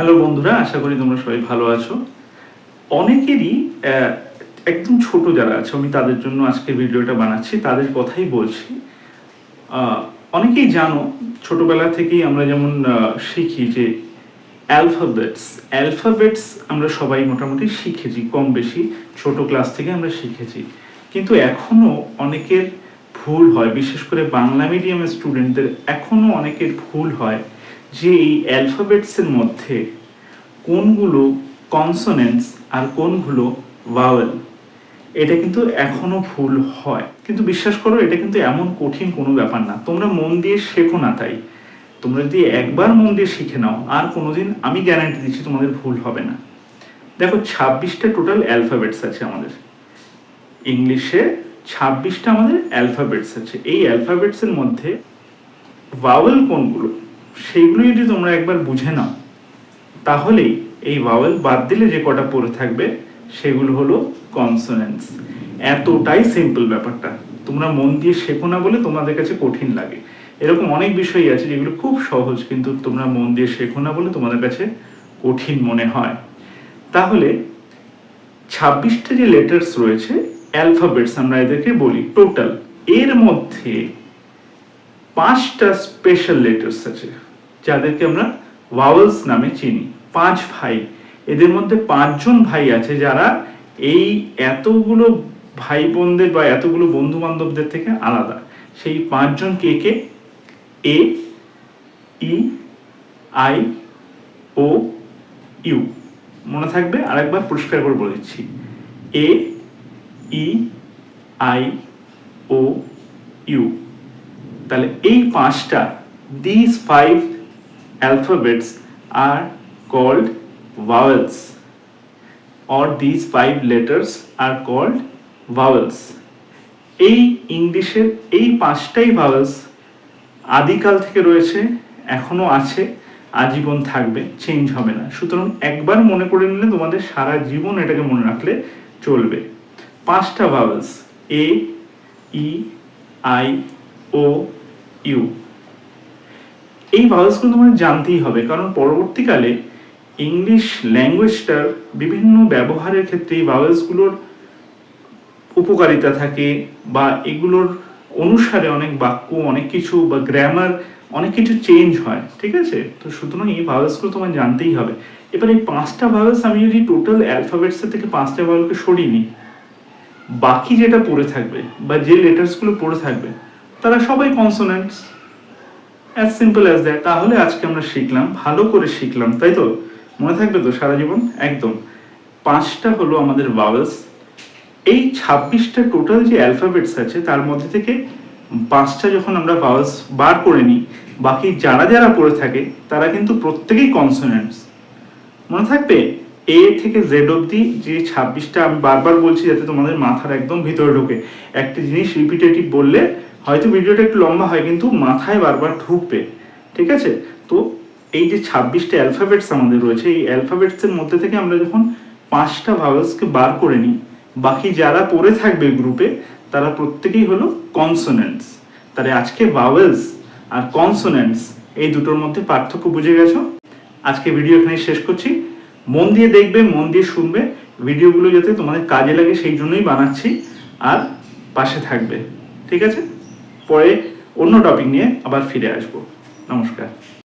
Hello বন্ধুরা, আশা করি তোমরা সবাই ভালো আছো। অনেকেরই একদম ছোট যারা আছে, আমি তাদের জন্য আজকে ভিডিওটা বানাচ্ছি, তাদের কথাই বলছি। অনেকেই জানো, ছোটবেলা থেকেই আমরা যেমন শিখি যে অ্যালফাবেটস আমরা সবাই মোটামুটি শিখেছি, কম বেশি ছোট ক্লাস থেকে আমরা শিখেছি। কিন্তু এখনও অনেকের ভুল হয়, বিশেষ করে বাংলা মিডিয়ামের স্টুডেন্টদের এখনও অনেকের ভুল হয় যে এই অ্যালফাবেটসের মধ্যে কোনগুলো কনসোনেন্টস আর কোনগুলো ভাওয়েল, এটা কিন্তু এখনো ভুল হয়। কিন্তু বিশ্বাস করো, এটা কিন্তু এমন কঠিন কোনো ব্যাপার না, তোমরা মন দিয়ে শেখো না। তাই তোমরা যদি একবার মন দিয়ে শিখে নাও, আর কোনোদিন আমি গ্যারান্টি দিচ্ছি তোমাদের ভুল হবে না। দেখো, 26টা টোটাল অ্যালফাবেটস আছে আমাদের ইংলিশে, 26টা আমাদের অ্যালফাবেটস আছে। এই অ্যালফাবেটসের মধ্যে ভাওয়েল কোনগুলো সেইগুলো যদি তোমরা একবার বুঝে নাও, তাহলেই এই ভাওয়েল বাদ দিলে যে কটা পড়ে থাকবে সেগুলো হলো কনসোনেন্টস। এতটাই সিম্পল ব্যাপারটা, তোমরা মন দিয়ে শেখো না বলে তোমাদের কাছে কঠিন লাগে। এরকম অনেক বিষয় আছে যেগুলো খুব সহজ, কিন্তু তোমরা মন দিয়ে শেখো না বলে তোমাদের কাছে কঠিন মনে হয়। তাহলে 26টা যে লেটার্স রয়েছে, অ্যালফাবেটস আমরা এদেরকে বলি টোটাল, এর মধ্যে 5টা স্পেশাল লেটার্স আছে যাদেরকে আমরা ভাওয়েলস নামে চিনি। 5 ভাই, এদের মধ্যে 5 জন ভাই আছে যারা এই এতগুলো ভাই বোনদের বা এতগুলো বন্ধু বান্ধবদের থেকে আলাদা। সেই 5 জন কে কে? এ, ই, আই, ও, ইউ। মনে থাকবে? আরেকবার পরিষ্কার করে বলে দিচ্ছি, এ, ই, আই, ও, ইউ। তাহলে এই 5টা, these 5 alphabets are called vowels, or these 5 letters are called vowels. এই ইংলিশের এই 5টাই ভাওয়েলস আদিকাল থেকে রয়েছে, এখনো আছে, আজীবন থাকবে, চেঞ্জ হবে না। সুতরাং একবার মনে করে নিলে তোমাদের সারা জীবন এটাকে মনে রাখলে চলবে। 5টা vowels, A, E, I, O, U. এই ভাওয়েলসগুলো তোমাদের জানতেই হবে, কারণ পরবর্তীকালে ইংলিশ ল্যাঙ্গুয়েজটার বিভিন্ন ব্যবহারের ক্ষেত্রে এই ভাওয়েলসগুলোর উপকারিতা থাকে, বা এগুলোর অনুসারে অনেক বাক্য, অনেক কিছু বা গ্রামার, অনেক কিছু চেঞ্জ হয়। ঠিক আছে? তো সুতরাং এই ভাওয়েলসগুলো তোমার জানতেই হবে। এবার এই 5টা ভাওয়েলস আমি যদি টোটাল অ্যালফাবেটসের থেকে 5টা ভাওয়েলকে সরিয়ে নিই, বাকি যেটা পড়ে থাকবে বা যে লেটার্সগুলো পড়ে থাকবে তারা সবাই consonants. As simple as that. তাহলে আজকে আমরা শিখলাম, ভালো করে শিখলাম, তাই তো? মনে থাকবে তো সারা জীবন? একদম। 5টা হলো আমাদের ভাওয়েলস। এই 26টা টোটাল যে অ্যালফাবেটস আছে তার মধ্যে থেকে 5টা যখন আমরা ভাওয়েলস বার করে নিই, বাকি যারা যারা পড়ে থাকে তারা কিন্তু প্রত্যেকেই কনসোনেন্টস। মনে থাকবে? এ থেকে জেড অবধি যে 26টা, আমি বারবার বলছি যাতে তোমাদের মাথার একদম ভিতরে ঢোকে। একটা জিনিস রিপিটেটিভ বললে হয়তো ভিডিওটা একটু লম্বা হয়, কিন্তু মাথায় বারবার ঢুকবে। ঠিক আছে? তো এই যে 26টা অ্যালফাবেটস আমাদের রয়েছে, এই অ্যালফাবেটসের মধ্যে থেকে আমরা যখন 5টা ভাওয়েলসকে বার করে নিই, বাকি যারা পড়ে থাকবে গ্রুপে তারা প্রত্যেকেই হলো কনসোনেন্টস। তাহলে আজকে ভাওয়েলস আর কনসোনেন্টস এই দুটোর মধ্যে পার্থক্য বুঝে গেছো। আজকে ভিডিও এখানে শেষ করছি। মন দিয়ে দেখবে, মন দিয়ে শুনবে, ভিডিওগুলো যাতে তোমাদের কাজে লাগে সেই জন্যই বানাচ্ছি। আর পাশে থাকবে। ঠিক আছে? পরে অন্য টপিক নিয়ে আবার ফিরে আসবো। নমস্কার।